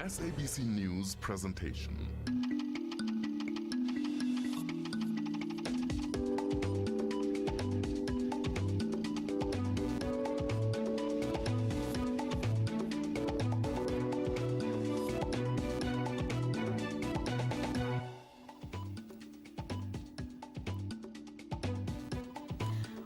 SABC News presentation.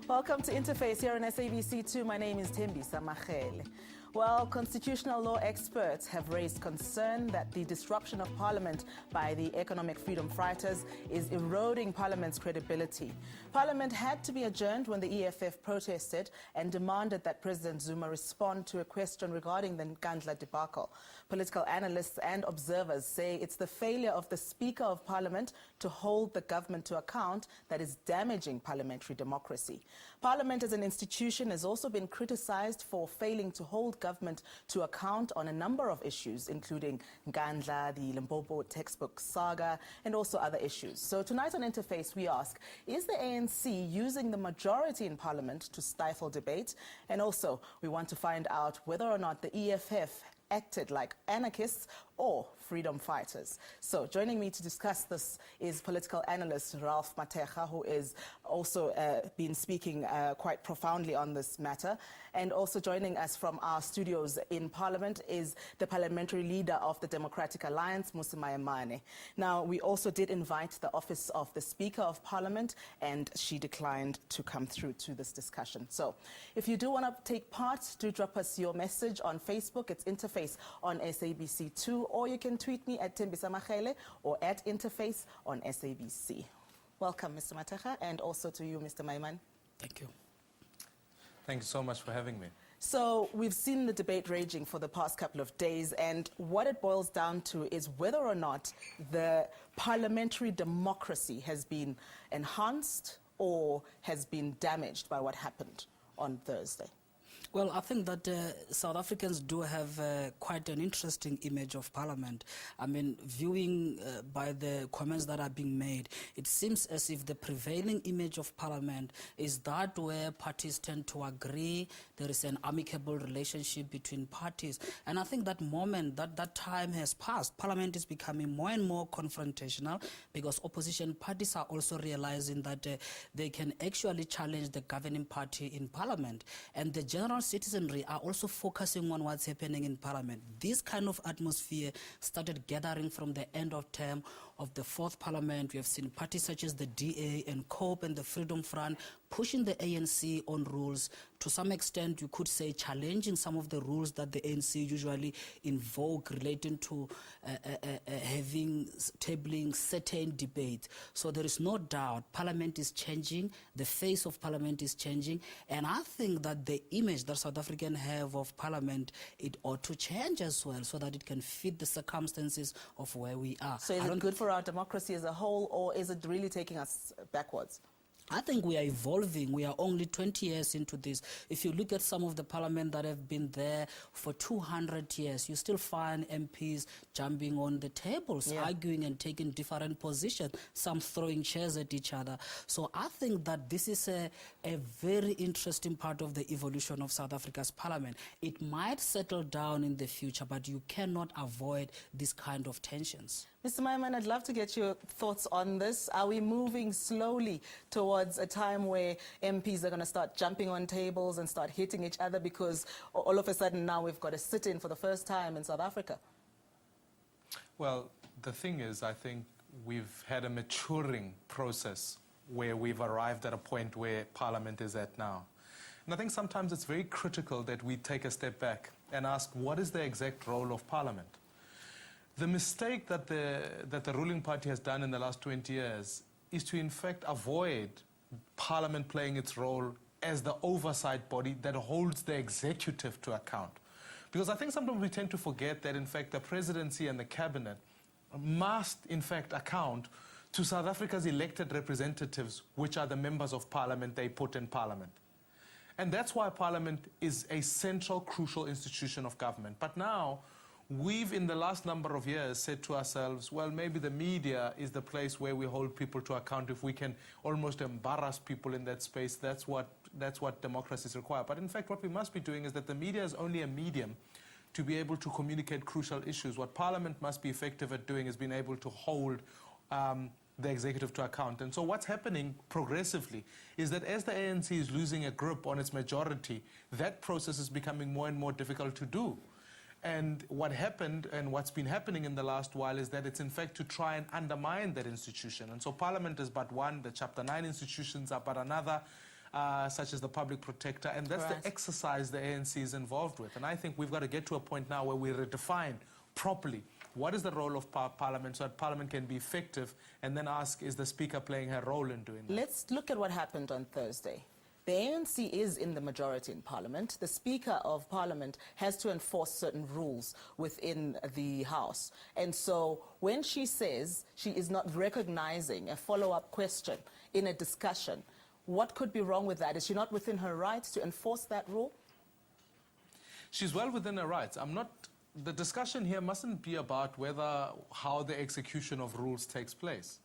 Welcome to Interface here on SABC2. My name is Mbete Magele. Well, constitutional law experts have raised concern that the disruption of Parliament by the economic freedom fighters is eroding Parliament's credibility. Parliament had to be adjourned when the EFF protested and demanded that President Zuma respond to a question regarding the Nkandla debacle. Political analysts and observers say it's the failure of the Speaker of Parliament to hold the government to account that is damaging parliamentary democracy. Parliament as an institution has also been criticised for failing to hold government to account on a number of issues, including Nkandla, the Limpopo textbook saga, and also other issues. So tonight on Interface, we ask, is the ANC using the majority in Parliament to stifle debate? And also, we want to find out whether or not the EFF acted like anarchists or freedom fighters. So joining me to discuss this is political analyst Ralph Mateja, who is also been speaking quite profoundly on this matter. And also joining us from our studios in Parliament is the parliamentary leader of the Democratic Alliance, Mmusi Maimane. Now, we also did invite the office of the Speaker of Parliament, and she declined to come through to this discussion. So if you do want to take part, do drop us your message on Facebook. It's Interface on SABC2, or you can tweet me at Mbete Magele or at Interface on SABC. Welcome, Mr. Mateja, and also to you, Mr. Maimane. Thank you. Thank you so much for having me. So we've seen the debate raging for the past couple of days, and what it boils down to is whether or not the parliamentary democracy has been enhanced or has been damaged by what happened on Thursday. Well, I think that South Africans do have quite an interesting image of Parliament. I mean, viewing by the comments that are being made, it seems as if the prevailing image of Parliament is that where parties tend to agree, there is an amicable relationship between parties. And I think that moment, that time has passed. Parliament is becoming more and more confrontational because opposition parties are also realizing that they can actually challenge the governing party in Parliament. And the general citizenry are also focusing on what's happening in Parliament. This kind of atmosphere started gathering from the end of term of the fourth Parliament. We have seen parties such as the DA and COPE and the Freedom Front pushing the ANC on rules. To some extent, you could say challenging some of the rules that the ANC usually invoke relating to tabling certain debates. So there is no doubt Parliament is changing, the face of Parliament is changing, and I think that the image that South Africans have of Parliament, it ought to change as well so that it can fit the circumstances of where we are. So is it good for our democracy as a whole, or is it really taking us backwards? I think we are evolving. We are only 20 years into this. If you look at some of the parliament that have been there for 200 years, you still find MPs jumping on the tables, arguing and taking different positions, some throwing chairs at each other. So I think that this is a very interesting part of the evolution of South Africa's parliament. It might settle down in the future, but you cannot avoid this kind of tensions. Mr. Maimane, I'd love to get your thoughts on this. Are we moving slowly towards a time where MPs are going to start jumping on tables and start hitting each other because all of a sudden now we've got a sit-in for the first time in South Africa? Well, the thing is, I think we've had a maturing process where we've arrived at a point where Parliament is at now. And I think sometimes it's very critical that we take a step back and ask, what is the exact role of Parliament? The mistake that the ruling party has done in the last 20 years is to, in fact, avoid Parliament playing its role as the oversight body that holds the executive to account. Because I think sometimes we tend to forget that, in fact, the presidency and the cabinet must, in fact, account to South Africa's elected representatives, which are the members of Parliament they put in Parliament. And that's why Parliament is a central, crucial institution of government. But now, we've, in the last number of years, said to ourselves, well, maybe the media is the place where we hold people to account. If we can almost embarrass people in that space, that's what democracies require. But in fact, what we must be doing is that the media is only a medium to be able to communicate crucial issues. What Parliament must be effective at doing is being able to hold the executive to account. And so what's happening progressively is that as the ANC is losing a grip on its majority, that process is becoming more and more difficult to do. And what happened and what's been happening in the last while is that it's in fact to try and undermine that institution. And so Parliament is but one, the Chapter 9 institutions are but another, such as the Public Protector, and that's the exercise the ANC is involved with. And I think we've got to get to a point now where we redefine properly what is the role of Parliament so that Parliament can be effective, and then ask, is the Speaker playing her role in doing that? Let's look at what happened on Thursday. The ANC is in the majority in Parliament. The Speaker of Parliament has to enforce certain rules within the House. And so when she says she is not recognizing a follow-up question in a discussion, what could be wrong with that? Is she not within her rights to enforce that rule? She's well within her rights. The discussion here mustn't be about how the execution of rules takes place.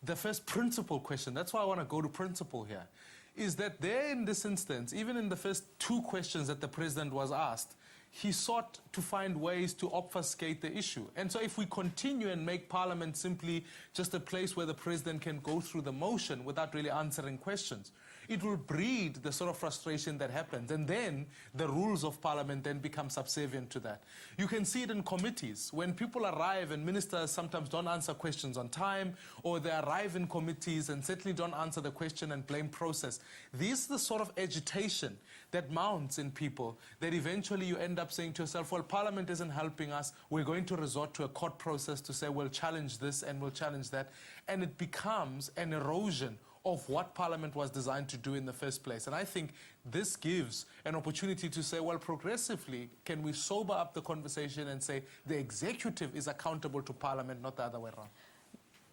The first principle question, that's why I want to go to principle here, is that there in this instance, even in the first two questions that the President was asked, he sought to find ways to obfuscate the issue. And so if we continue and make Parliament simply just a place where the President can go through the motion without really answering questions, it will breed the sort of frustration that happens. And then the rules of Parliament then become subservient to that. You can see it in committees. When people arrive and ministers sometimes don't answer questions on time, or they arrive in committees and certainly don't answer the question and blame process. This is the sort of agitation that mounts in people that eventually you end up saying to yourself, well, Parliament isn't helping us. We're going to resort to a court process to say we'll challenge this and we'll challenge that. And it becomes an erosion of what Parliament was designed to do in the first place. And I think this gives an opportunity to say, well, progressively, can we sober up the conversation and say the executive is accountable to Parliament, not the other way around?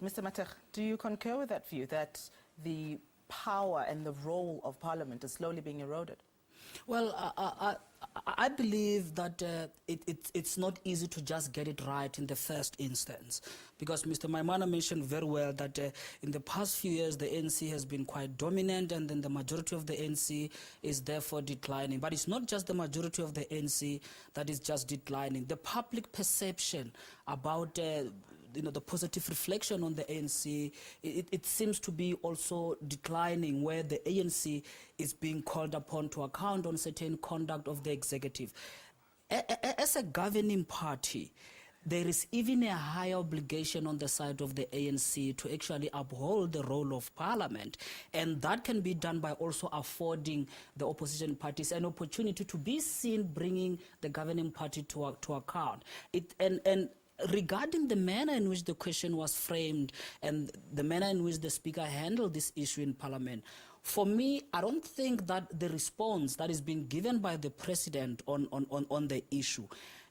Mr. Matech, do you concur with that view, that the power and the role of Parliament is slowly being eroded? Well, I believe that it's not easy to just get it right in the first instance, because Mr. Maimana mentioned very well that in the past few years the ANC has been quite dominant, and then the majority of the ANC is therefore declining. But it's not just the majority of the ANC that is just declining. The public perception about the positive reflection on the ANC, it seems to be also declining, where the ANC is being called upon to account on certain conduct of the executive. As a governing party, there is even a higher obligation on the side of the ANC to actually uphold the role of Parliament, and that can be done by also affording the opposition parties an opportunity to be seen bringing the governing party to account. Regarding the manner in which the question was framed and the manner in which the Speaker handled this issue in Parliament, for me, I don't think that the response that is being given by the President on the issue,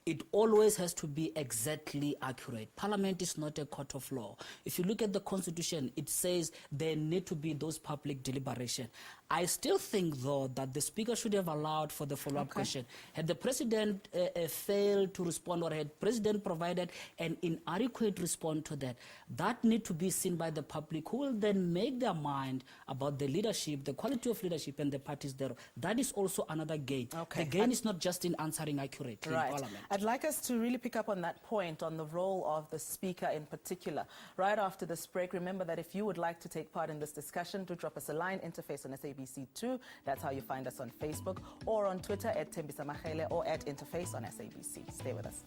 it always has to be exactly accurate. Parliament is not a court of law. If you look at the Constitution, it says there need to be those public deliberation. I still think, though, that the Speaker should have allowed for the follow-up question. Had the President failed to respond, or had President provided an inadequate response to that, that need to be seen by the public, who will then make their mind about the leadership, the quality of leadership, and the parties thereof. That is also another gain. The gain is not just in answering accurately in Parliament. I'd like us to really pick up on that point, on the role of the Speaker in particular. Right after this break, remember that if you would like to take part in this discussion, do drop us a line, Interface on SABC2. That's how you find us on Facebook, or on Twitter at Tembisa Machele, or at Interface on SABC. Stay with us.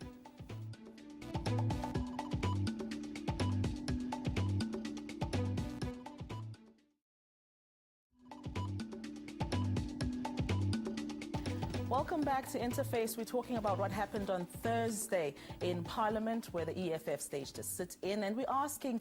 Welcome back to Interface. We're talking about what happened on Thursday in Parliament, where the EFF staged a sit-in, and we're asking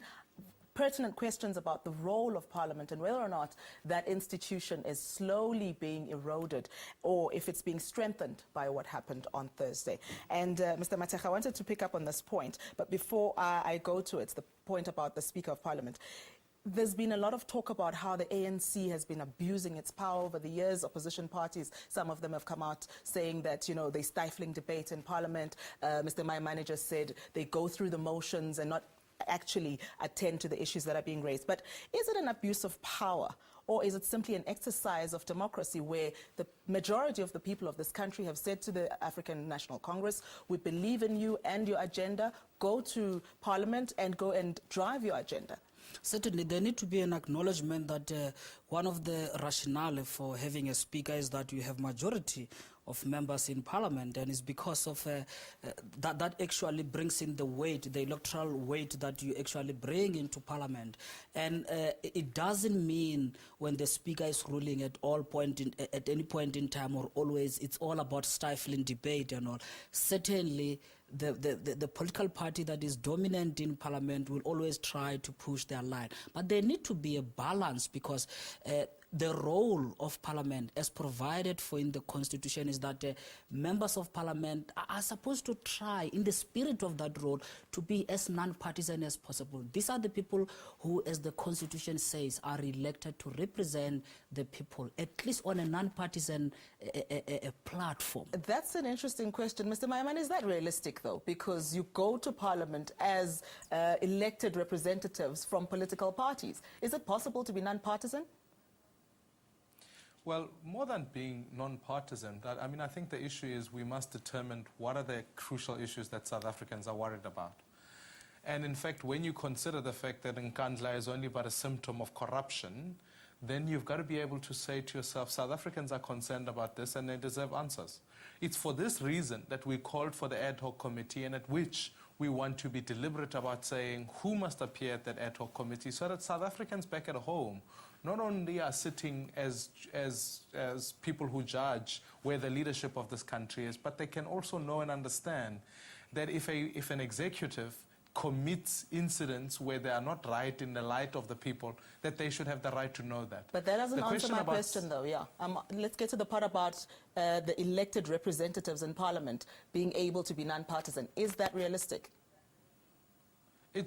pertinent questions about the role of Parliament and whether or not that institution is slowly being eroded, or if it's being strengthened by what happened on Thursday. And Mr. Matech, I wanted to pick up on this point, but before I go to it, the point about the Speaker of Parliament. There's been a lot of talk about how the ANC has been abusing its power over the years. Opposition parties, some of them have come out saying that, they're stifling debate in Parliament. Mr. My manager said they go through the motions and not actually attend to the issues that are being raised. But is it an abuse of power, Or is it simply an exercise of democracy where the majority of the people of this country have said to the African National Congress, we believe in you and your agenda, go to Parliament and go and drive your agenda? Certainly, there need to be an acknowledgement that one of the rationale for having a speaker is that you have majority of members in Parliament, and it's because of that actually brings in the weight, the electoral weight that you actually bring into Parliament. And it doesn't mean when the speaker is ruling at any point in time or always, it's all about stifling debate and all. Certainly, the political party that is dominant in Parliament will always try to push their line. But there need to be a balance, because the role of Parliament, as provided for in the Constitution, is that members of Parliament are supposed to try, in the spirit of that role, to be as non-partisan as possible. These are the people who, as the Constitution says, are elected to represent the people, at least on a non-partisan platform. That's an interesting question. Mr. Mayaman, is that realistic, though? Because you go to Parliament as elected representatives from political parties. Is it possible to be non-partisan? Well, more than being non-partisan, I think the issue is we must determine what are the crucial issues that South Africans are worried about. And in fact, when you consider the fact that Nkandla is only but a symptom of corruption, then you've got to be able to say to yourself, South Africans are concerned about this and they deserve answers. It's for this reason that we called for the ad hoc committee, and at which we want to be deliberate about saying who must appear at that ad hoc committee, so that South Africans back at home not only are sitting as people who judge where the leadership of this country is, but they can also know and understand that if an executive commits incidents where they are not right in the light of the people, that they should have the right to know that. But that doesn't answer my question, though, yeah. Let's get to the part about the elected representatives in Parliament being able to be non-partisan. Is that realistic?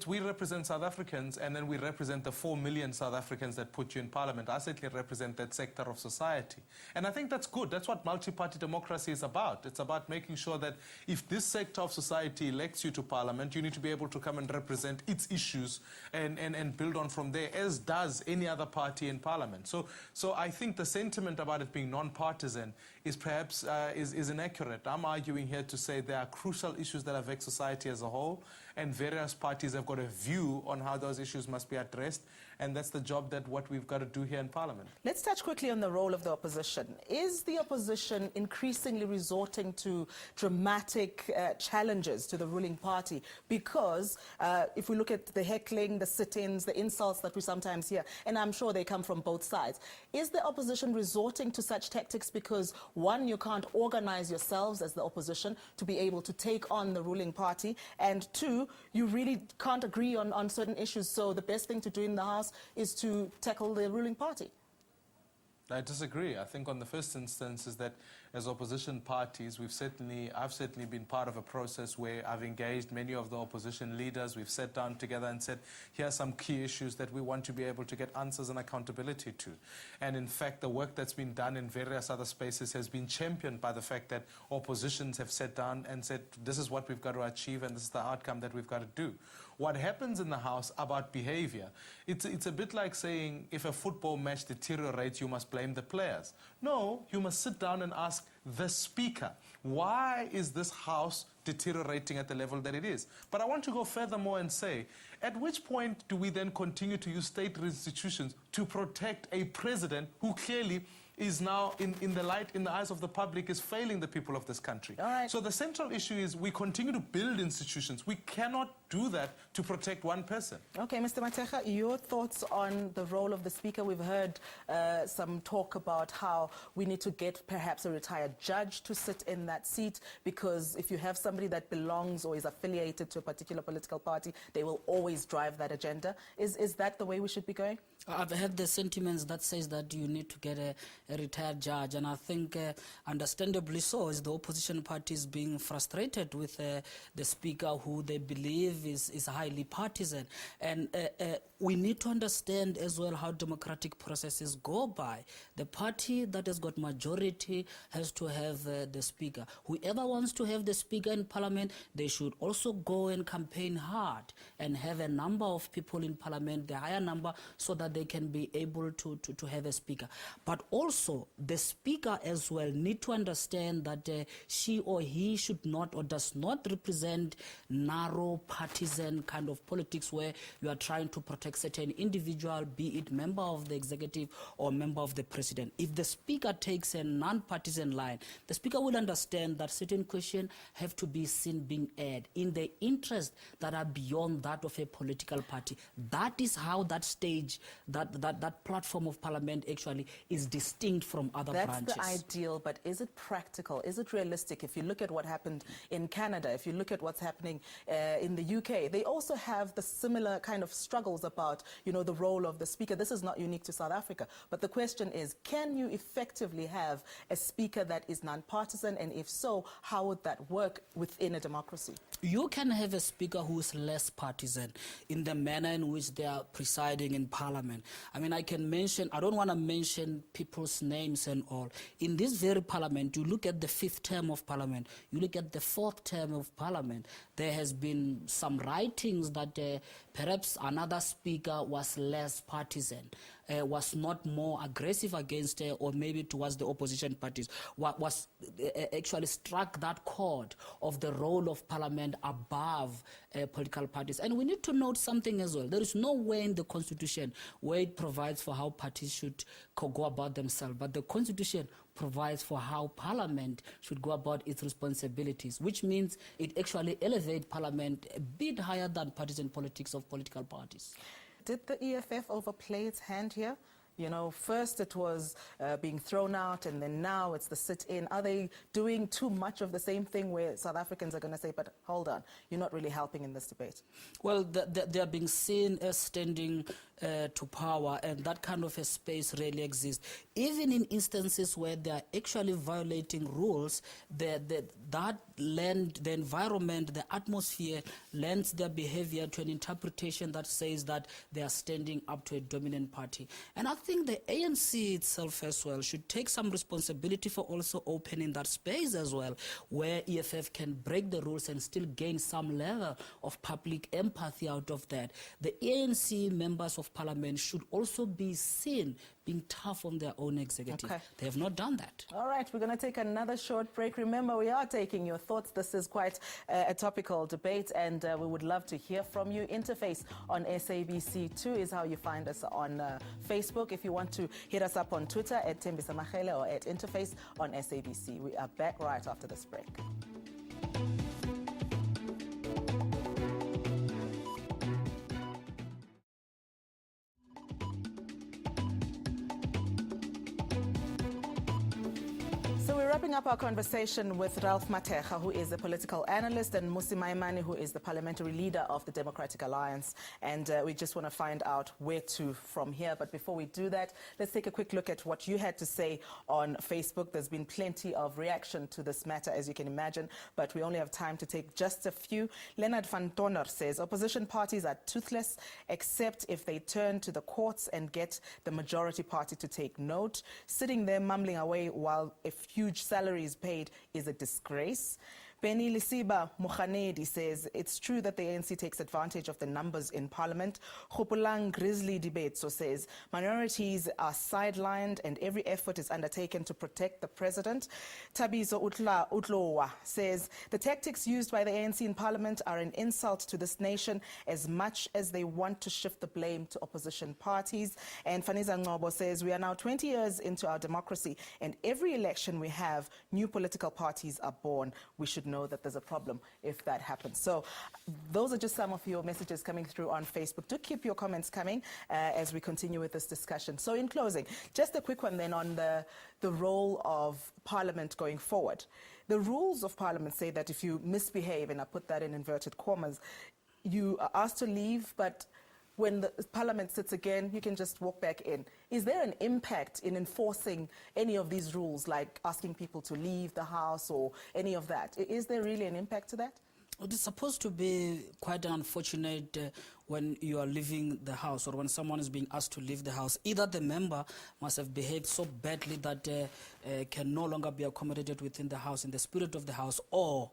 We represent South Africans, and then we represent the 4 million South Africans that put you in Parliament. I certainly represent that sector of society. And I think that's good. That's what multi-party democracy is about. It's about making sure that if this sector of society elects you to Parliament, you need to be able to come and represent its issues and build on from there, as does any other party in Parliament. So I think the sentiment about it being non-partisan is perhaps is inaccurate. I'm arguing here to say there are crucial issues that affect society as a whole, and various parties have got a view on how those issues must be addressed, and that's the job that what we've got to do here in Parliament. Let's touch quickly on the role of the opposition. Is the opposition increasingly resorting to dramatic challenges to the ruling party? Because if we look at the heckling, the sit-ins, the insults that we sometimes hear, and I'm sure they come from both sides, is the opposition resorting to such tactics because, one, you can't organize yourselves as the opposition to be able to take on the ruling party, and two, you really can't agree on certain issues, so the best thing to do in the House is to tackle the ruling party? I disagree. I think on the first instance is that as opposition parties, I've certainly been part of a process where I've engaged many of the opposition leaders. We've sat down together and said, here are some key issues that we want to be able to get answers and accountability to. And in fact, the work that's been done in various other spaces has been championed by the fact that oppositions have sat down and said, this is what we've got to achieve and this is the outcome that we've got to do. What happens in the House about behavior, it's a bit like saying if a football match deteriorates, you must blame the players. No, you must sit down and ask the Speaker, why is this House deteriorating at the level that it is? But I want to go furthermore and say, at which point do we then continue to use state institutions to protect a president who clearly is now in the eyes of the public, is failing the people of this country? All right. So the central issue is we continue to build institutions. We cannot do that to protect one person. Okay, Mr. Mateja, your thoughts on the role of the Speaker? We've heard some talk about how we need to get perhaps a retired judge to sit in that seat, because if you have somebody that belongs or is affiliated to a particular political party, they will always drive that agenda. Is that the way we should be going? I've heard the sentiments that says that you need to get a retired judge, and I think understandably so, as the opposition parties being frustrated with the speaker who they believe is highly partisan. And we need to understand as well how democratic processes go by. The party that has got majority has to have the speaker. Whoever wants to have the speaker in parliament, they should also go and campaign hard and have a number of people in parliament, the higher number, so that they can be able to have a speaker. But also, the speaker as well need to understand that she or he should not or does not represent narrow partisan kind of politics where you are trying to protect certain individual, be it member of the executive or member of the president. If the speaker takes a non-partisan line, the speaker will understand that certain questions have to be seen being aired in the interests that are beyond that of a political party. That is how that stage, that platform of parliament actually is distinct from other branches. That's the ideal, but is it practical? Is it realistic? If you look at what happened in Canada, if you look at what's happening in the UK, they also have the similar kind of struggles about, the role of the speaker. This is not unique to South Africa. But the question is, can you effectively have a speaker that is non-partisan? And if so, how would that work within a democracy? You can have a speaker who is less partisan in the manner in which they are presiding in parliament. I mean, I don't want to mention people's names and all. In this very parliament, you look at the 5th term of parliament, you look at the 4th term of parliament, there has been some writings that perhaps another speaker was less partisan, was not more aggressive against or maybe towards the opposition parties, was actually struck that chord of the role of parliament above political parties. And we need to note something as well. There is no way in the Constitution where it provides for how parties should go about themselves, but the Constitution provides for how parliament should go about its responsibilities, which means it actually elevates parliament a bit higher than partisan politics of political parties. Did the EFF overplay its hand here? First it was being thrown out, and then now it's the sit-in. Are they doing too much of the same thing where South Africans are going to say, but hold on, you're not really helping in this debate? Well, they are being seen as standing to power, and that kind of a space really exists. Even in instances where they are actually violating rules, that lend the environment, the atmosphere, lends their behavior to an interpretation that says that they are standing up to a dominant party. And I think the ANC itself as well should take some responsibility for also opening that space as well, where EFF can break the rules and still gain some level of public empathy out of that. The ANC members of parliament should also be seen being tough on their own executive. Okay. They have not done that. All right, we're going to take another short break. Remember, we are taking your thoughts. This is quite a topical debate, and we would love to hear from you. Interface on SABC2 is how you find us on Facebook. If you want to hit us up on Twitter at Tembisa Mahele or at Interface on SABC. We are back right after this break. So we're wrapping up our conversation with Ralph Mateja, who is a political analyst, and Musi Maimane, who is the parliamentary leader of the Democratic Alliance. And we just want to find out where to from here. But before we do that, let's take a quick look at what you had to say on Facebook. There's been plenty of reaction to this matter, as you can imagine, but we only have time to take just a few. Leonard van Tonner says, opposition parties are toothless, except if they turn to the courts and get the majority party to take note. Sitting there mumbling away while a huge salary is paid is a disgrace. Benny Lisiba Mukhanedi says, it's true that the ANC takes advantage of the numbers in parliament. Khupulang Grizzly Debetso says, minorities are sidelined and every effort is undertaken to protect the president. Tabiso Utlowa says, the tactics used by the ANC in parliament are an insult to this nation as much as they want to shift the blame to opposition parties. And Faniza Ngobo says, we are now 20 years into our democracy and every election we have, new political parties are born. We should know that there's a problem if that happens. So those are just some of your messages coming through on Facebook. Do keep your comments coming as we continue with this discussion. So in closing, just a quick one then on the role of Parliament going forward. The rules of Parliament say that if you misbehave, and I put that in inverted commas, you are asked to leave, but when the Parliament sits again, you can just walk back in. Is there an impact in enforcing any of these rules, like asking people to leave the House or any of that? Is there really an impact to that? It is supposed to be quite unfortunate when you are leaving the House or when someone is being asked to leave the House. Either the member must have behaved so badly that can no longer be accommodated within the House in the spirit of the House, or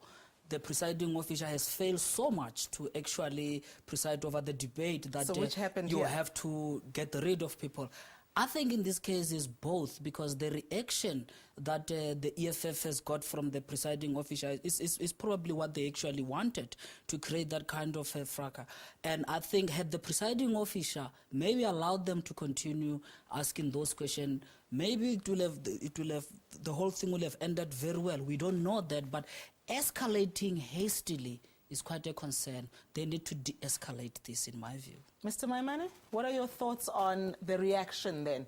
the presiding officer has failed so much to actually preside over the debate that which happened you here? have to get rid of people. I think in this case is both, because the reaction that the EFF has got from the presiding officer is probably what they actually wanted, to create that kind of fracas. And I think had the presiding officer maybe allowed them to continue asking those questions, maybe the whole thing will have ended very well. We don't know that, but escalating hastily is quite a concern. They need to de-escalate this, in my view. Mr. Maimane, what are your thoughts on the reaction then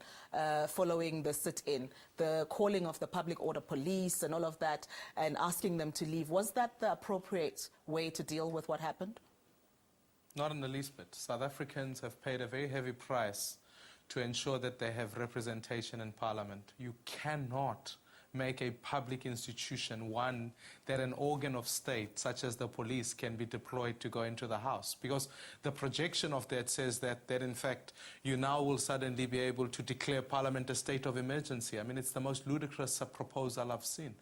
following the sit-in, the calling of the public order police and all of that, and asking them to leave? Was that the appropriate way to deal with what happened? Not in the least bit. South Africans have paid a very heavy price to ensure that they have representation in Parliament. You cannot make a public institution one that an organ of state, such as the police, can be deployed to go into the House. Because the projection of that says that in fact, you now will suddenly be able to declare Parliament a state of emergency. I mean, it's the most ludicrous proposal I've seen.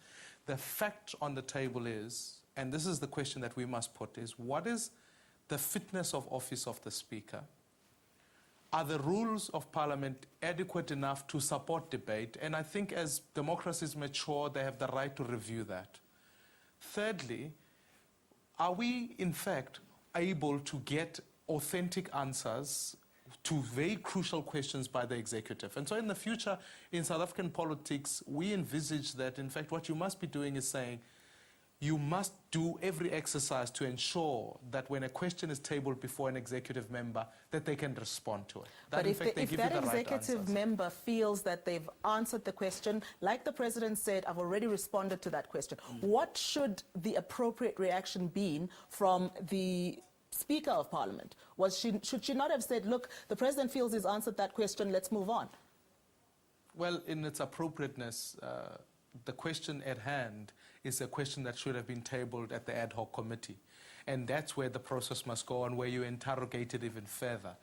The fact on the table is, and this is the question that we must put, is what is the fitness of office of the Speaker? Are the rules of Parliament adequate enough to support debate? And I think as democracies mature, they have the right to review that. Thirdly, are we in fact able to get authentic answers to very crucial questions by the executive? And so in the future, in South African politics, we envisage that in fact what you must be doing is saying, you must do every exercise to ensure that when a question is tabled before an executive member, that they can respond to it. But if that executive member feels that they've answered the question, like the President said, I've already responded to that question, what should the appropriate reaction be from the Speaker of Parliament? Should she not have said, look, the President feels he's answered that question, let's move on? Well, in its appropriateness, the question at hand is a question that should have been tabled at the ad hoc committee. And that's where the process must go on, where you interrogate it even further.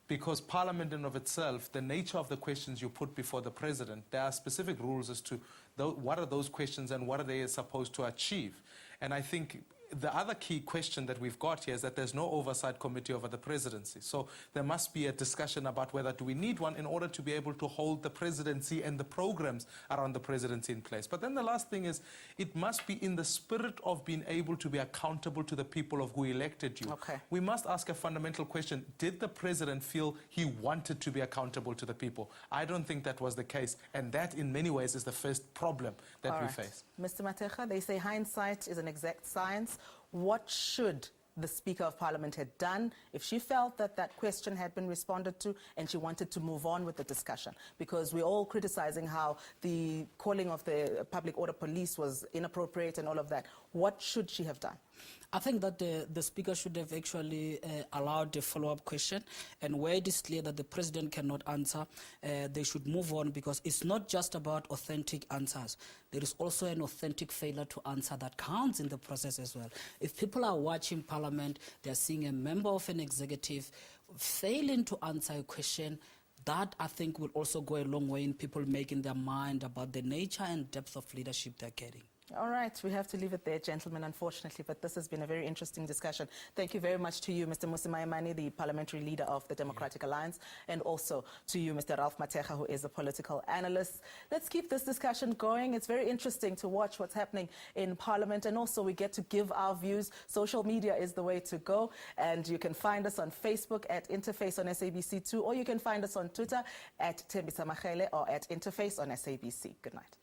Because Parliament in of itself, the nature of the questions you put before the President, there are specific rules as to what are those questions and what are they supposed to achieve. And I think the other key question that we've got here is that there's no oversight committee over the presidency. So there must be a discussion about whether do we need one in order to be able to hold the presidency and the programs around the presidency in place. But then the last thing is it must be in the spirit of being able to be accountable to the people of who elected you. Okay. We must ask a fundamental question. Did the president feel he wanted to be accountable to the people? I don't think that was the case. And that in many ways is the first problem that we face. Mr. Mateja, they say hindsight is an exact science. What should the Speaker of Parliament have done if she felt that that question had been responded to and she wanted to move on with the discussion? Because we're all criticizing how the calling of the public order police was inappropriate and all of that. What should she have done? I think that the Speaker should have actually allowed a follow-up question, and where it is clear that the President cannot answer, they should move on, because it's not just about authentic answers. There is also an authentic failure to answer that counts in the process as well. If people are watching Parliament, they're seeing a member of an executive failing to answer a question, that I think will also go a long way in people making their mind about the nature and depth of leadership they're getting. All right, we have to leave it there, gentlemen, unfortunately, but this has been a very interesting discussion. Thank you very much to you, Mr. Mmusi Maimane, the parliamentary leader of the Democratic Alliance, and also to you, Mr. Ralph Mateja, who is a political analyst. Let's keep this discussion going. It's very interesting to watch what's happening in Parliament, and also we get to give our views. Social media is the way to go, and you can find us on Facebook at Interface on SABC2, or you can find us on Twitter at Thembisa Magele or at Interface on SABC. Good night.